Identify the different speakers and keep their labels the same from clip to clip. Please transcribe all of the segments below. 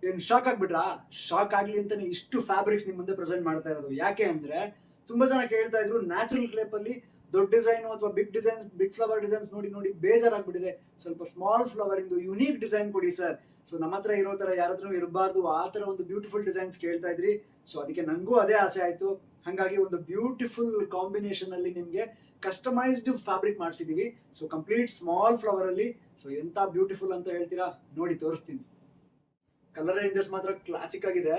Speaker 1: ಏನು shock ಆಗ್ಬಿಟ್ರಾ? Shock ಆಗಲಿ ಅಂತಾನೆ ಇಷ್ಟು ಫ್ಯಾಬ್ರಿಕ್ಸ್ ನಿಮ್ಮ ಮುಂದೆ ಪ್ರೆಸೆಂಟ್ ಮಾಡ್ತಾ ಇರೋದು. ಯಾಕೆ ಅಂದರೆ ತುಂಬ ಜನ ಕೇಳ್ತಾ ಇದ್ರು ನ್ಯಾಚುರಲ್ ಕ್ರೇಪಲ್ಲಿ ದೊಡ್ಡ ಡಿಸೈನು ಅಥವಾ big designs, big flower designs ನೋಡಿ ನೋಡಿ ಬೇಜಾರಾಗ್ಬಿಟ್ಟಿದೆ. ಸ್ವಲ್ಪ ಸ್ಮಾಲ್ ಫ್ಲವರ್ ಇಂದು ಯುನೀಕ್ ಡಿಸೈನ್ ಕೊಡಿ ಸರ್. ಸೊ ನಮ್ಮ ಹತ್ರ ಇರೋ ಥರ ಯಾರ ಹತ್ರನೂ ಇರಬಾರ್ದು, ಆ ಥರ ಒಂದು ಬ್ಯೂಟಿಫುಲ್ ಡಿಸೈನ್ಸ್ ಕೇಳ್ತಾ ಇದ್ರಿ. ಸೊ ಅದಕ್ಕೆ ನನಗೂ ಅದೇ ಆಸೆ ಆಯಿತು. ಹಾಗಾಗಿ ಒಂದು ಬ್ಯೂಟಿಫುಲ್ ಕಾಂಬಿನೇಷನಲ್ಲಿ ನಿಮಗೆ ಕಸ್ಟಮೈಸ್ಡ್ ಫ್ಯಾಬ್ರಿಕ್ ಮಾಡಿಸಿದ್ದೀವಿ. ಸೊ ಕಂಪ್ಲೀಟ್ ಸ್ಮಾಲ್ ಫ್ಲವರಲ್ಲಿ. ಸೊ ಎಂಥ ಬ್ಯೂಟಿಫುಲ್ ಅಂತ ಹೇಳ್ತೀರಾ? ನೋಡಿ ತೋರಿಸ್ತೀನಿ. ಕಲರ್ ರೇಂಜಸ್ ಮಾತ್ರ ಕ್ಲಾಸಿಕ್ ಆಗಿದೆ.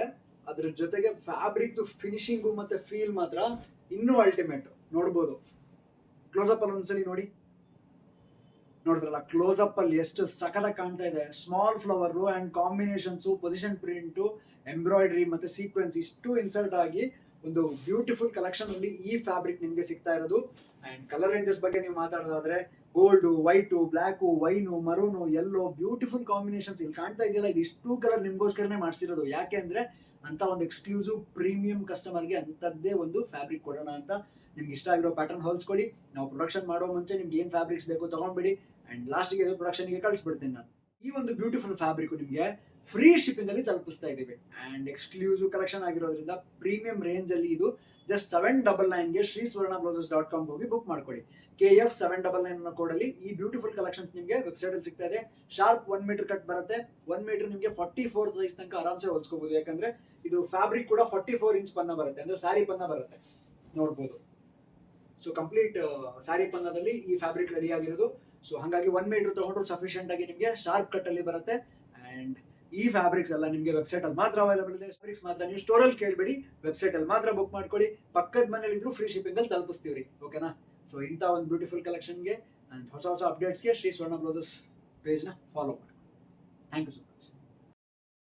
Speaker 1: ಅದ್ರ ಜೊತೆಗೆ ಫ್ಯಾಬ್ರಿಕ್ದು ಫಿನಿಶಿಂಗು ಮತ್ತು ಫೀಲ್ ಮಾತ್ರ ಇನ್ನೂ ಅಲ್ಟಿಮೇಟ್. ನೋಡ್ಬೋದು ಕ್ಲೋಸಪ್ ಅಲ್ಲಿ ಒಂದ್ಸಲಿ ನೋಡಿ. ನೋಡಿದ್ರಲ್ಲ ಕ್ಲೋಸಪ್ ಅಲ್ಲಿ ಎಷ್ಟು ಸಖತ್ತಾಗಿ ಕಾಣ್ತಾ ಇದೆ. Small flower and combinations, position print, embroidery ಮತ್ತು ಸೀಕ್ವೆನ್ಸ್ ಇಷ್ಟು ಇನ್ಸರ್ಟ್ ಆಗಿ ಒಂದು ಬ್ಯೂಟಿಫುಲ್ ಕಲೆಕ್ಷನ್ ಅಲ್ಲಿ ಈ ಫ್ಯಾಬ್ರಿಕ್ ನಿಮಗೆ ಸಿಗ್ತಾ ಇರೋದು. ಆ್ಯಂಡ್ ಕಲರ್ ರೇಂಜಸ್ ಬಗ್ಗೆ ನೀವು ಮಾತಾಡೋದಾದ್ರೆ gold, white, black, wine, maroon, yellow beautiful combinations ಇಲ್ಲಿ ಕಾಣ್ತಾ ಇದೆಯಲ್ಲ. ಇದು ಇಷ್ಟು ಕಲರ್ ನಿಮಗೋಸ್ಕರನೇ ಮಾಡಿಸಿರೋದು. ಯಾಕೆ ಅಂದರೆ ಅಂತ ಒಂದು ಎಕ್ಸ್ಕ್ಲೂಸಿವ್ ಪ್ರೀಮಿಯಂ ಕಸ್ಟಮರ್ಗೆ ಅಂಥದ್ದೇ ಒಂದು ಫ್ಯಾಬ್ರಿಕ್ ಕೊಡೋಣ ಅಂತ. ನಿಮ್ಗೆ ಇಷ್ಟ ಆಗಿರೋ ಪ್ಯಾಟರ್ನ್ ಹೊಲಿಸ್ಕೊಳ್ಳಿ. ನಾವು ಪ್ರೊಡಕ್ಷನ್ ಮಾಡೋ ಮುಂಚೆ ನಿಮ್ಗೆ ಏನು ಫ್ಯಾಬ್ರಿಕ್ಸ್ ಬೇಕು ತೊಗೊಂಡ್ಬಿಡಿ. ಆ್ಯಂಡ್ ಲಾಸ್ಟಿಗೆ ಪ್ರೊಡಕ್ಷನ್ಗೆ ಕಳಿಸ್ಬಿಡ್ತೀನಿ ನಾನು. ಈ ಒಂದು ಬ್ಯೂಟಿಫುಲ್ ಫ್ಯಾಬ್ರಿಕ್ ನಿಮಗೆ ಫ್ರೀ ಶಿಪ್ಪಿಂಗಲ್ಲಿ ತಲುಪಿಸ್ತಾ ಇದ್ದೀವಿ. ಆ್ಯಂಡ್ ಎಕ್ಸ್ಕ್ಲೂಸಿವ್ ಕಲೆಕ್ಷನ್ ಆಗಿರೋದ್ರಿಂದ ಪ್ರೀಮಿಯಂ ರೇಂಜಲ್ಲಿ ಇದು ಜಸ್ಟ್ 799ಗೆ sriswarnablouses.com ಹೋಗಿ ಬುಕ್ ಮಾಡ್ಕೊಳ್ಳಿ. KF 799 ಅನ್ನೋ ಕೋಡಲ್ಲಿ ಈ ಬ್ಯೂಟಿಫುಲ್ ಕಲೆಕ್ಷನ್ಸ್ ನಿಮಗೆ ವೆಬ್ಸೈಟಲ್ಲಿ ಸಿಗ್ತಾ ಇದೆ. ಶಾರ್ಪ್ 1 ಮೀಟರ್ ಕಟ್ ಬರುತ್ತೆ. 1 ಮೀಟರ್ ನಿಮಗೆ 44 ಸೈಜ್ ತನಕ ಆರಾಮ್ಸೆ ಹೊಲ್ಸ್ಕೋಬೋದು. ಯಾಕಂದರೆ ಇದು ಫ್ಯಾಬ್ರಿಕ್ ಕೂಡ 44 ಇಂಚ್ ಪನ್ನ ಬರುತ್ತೆ, ಅಂದರೆ ಸ್ಯಾರಿ ಪನ್ನ ಬರುತ್ತೆ. ನೋಡ್ಬೋದು. ಸೊ ಕಂಪ್ಲೀಟ್ ಸ್ಯಾರಿ ಪನ್ನದಲ್ಲಿ ಈ ಫ್ಯಾಬ್ರಿಕ್ ರೆಡಿ ಆಗಿರೋದು. ಸೊ ಹಾಗಾಗಿ 1 ಮೀಟರ್ ತೊಗೊಂಡ್ರು ಸಫಿಷಿಯೆಂಟ್ ಆಗಿ ನಿಮಗೆ ಶಾರ್ಪ್ ಕಟ್ಟಲ್ಲಿ ಬರುತ್ತೆ. ಆ್ಯಂಡ್ ಈ ಫ್ಯಾಬ್ರಿಕ್ಸ್ ಎಲ್ಲ ನಿಮಗೆ ವೆಬ್ಸೈಟಲ್ಲಿ ಮಾತ್ರ ಅವೈಲೇಬಲ್ ಇದೆ. ಫ್ಯಾಬ್ರಿಕ್ಸ್ ಮಾತ್ರ ನೀವು ಸ್ಟೋರಲ್ಲಿ ಕೇಳಬೇಡಿ, ವೆಬ್ಸೈಟಲ್ಲಿ ಮಾತ್ರ ಬುಕ್ ಮಾಡ್ಕೊಳ್ಳಿ. ಪಕ್ಕದ ಮನೇಲಿದ್ರು ಫ್ರೀ ಶಿಪ್ಪಿಂಗಲ್ಲಿ ತಲುಪಿಸ್ತೀವಿ ರೀ. ಓಕೆನಾ? ಸೊ ಇಂಥ ಒಂದು ಬ್ಯೂಟಿಫುಲ್ ಕಲೆಕ್ಷನ್ಗೆ ಆ್ಯಂಡ್ ಹೊಸ ಅಪ್ಡೇಟ್ಸ್ಗೆ ಶ್ರೀ ಸ್ವರ್ಣ ಬ್ಲೌಸಸ್ ಪೇಜ್ನ ಫಾಲೋ ಮಾಡಿ. Thank you so much.